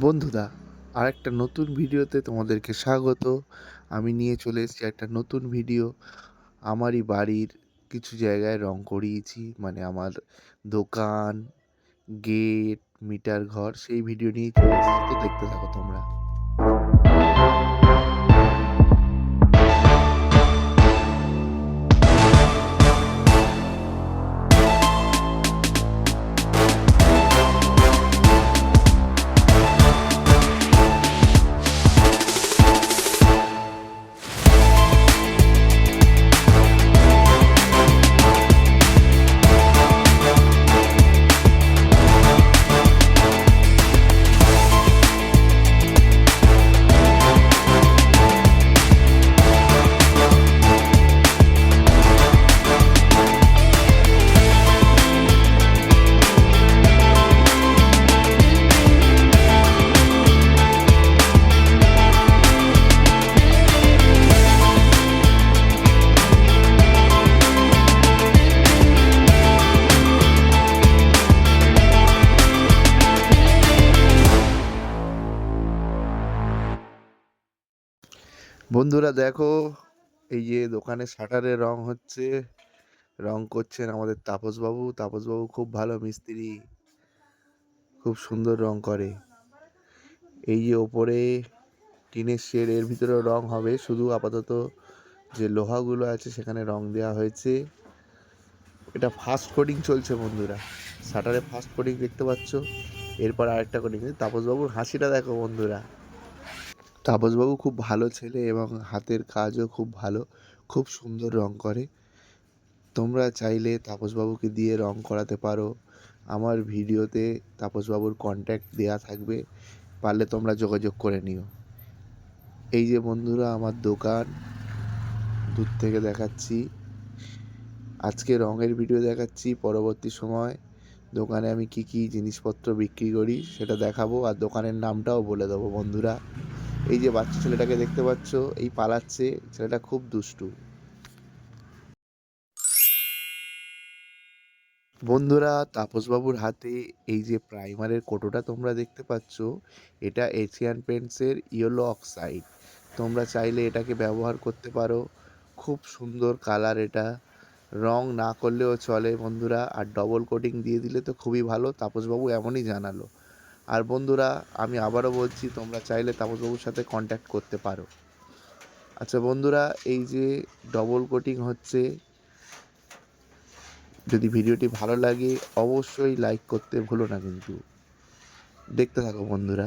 বন্ধুরা, আরেকটা নতুন ভিডিওতে তোমাদেরকে স্বাগত। আমি নিয়ে চলে এসেছি একটা নতুন ভিডিও। আমারই বাড়ির কিছু জায়গায় রং করিয়েছি, মানে আমার দোকান, গেট, মিটার ঘর, সেই ভিডিও নিয়েই চলে এসেছি। তো দেখতে থাকো তোমরা। বন্ধুরা দেখো, এই যে দোকানের শাটারে রং হচ্ছে, রং করছেন আমাদের তাপসবাবু। তাপসবাবু খুব ভালো মিস্ত্রি, খুব সুন্দর রং করে। এই যে ওপরে টিনের শেড, এর ভিতরেও রং হবে, শুধু আপাতত যে লোহাগুলো আছে সেখানে রং দেওয়া হয়েছে। এটা ফার্স্ট কোটিং চলছে বন্ধুরা, শাটারে ফার্স্ট কোটিং দেখতে পাচ্ছ। এরপর আরেকটা কোটিং। তাপসবাবুর হাসিটা দেখো বন্ধুরা। তাপসবাবু খুব ভালো ছেলে এবং হাতের কাজও খুব ভালো, খুব সুন্দর রং করে। তোমরা চাইলে তাপসবাবুকে দিয়ে রং করাতে পারো। আমার ভিডিওতে তাপসবাবুর কন্ট্যাক্ট দেয়া থাকবে, পারলে তোমরা যোগাযোগ করে নিও। এই যে বন্ধুরা আমার দোকান, দূর থেকে দেখাচ্ছি। আজকে রঙের ভিডিও দেখাচ্ছি, পরবর্তী সময় দোকানে আমি কি কি জিনিসপত্র বিক্রি করি সেটা দেখাবো, আর দোকানের নামটাও বলে দেবো বন্ধুরা। এই যে বাচ্চা ছেলেটাকে দেখতে পাচ্ছ, এই পালাচ্ছে, ছেলেটা খুব দুষ্টু। বন্ধুরা, তাপসবাবুর হাতে এই যে প্রাইমারের কোটোটা তোমরা দেখতে পাচ্ছ, এটা এশিয়ান পেন্টসের ইয়েলো অক্সাইড। তোমরা চাইলে এটাকে ব্যবহার করতে পারো, খুব সুন্দর কালার এটা। রং না করলেও চলে বন্ধুরা, আর ডবল কোটিং দিয়ে দিলে তো খুবই ভালো, তাপসবাবু এমনই জানালো। আর বন্ধুরা, আমি আবারও বলছি, তোমরা চাইলে তাপসবাবুর সাথে কন্ট্যাক্ট করতে পারো। আচ্ছা বন্ধুরা, এই যে ডবল কোটিং হচ্ছে, যদি ভিডিওটি ভালো লাগে অবশ্যই লাইক করতে ভুলো না কিন্তু। দেখতে থাকো বন্ধুরা।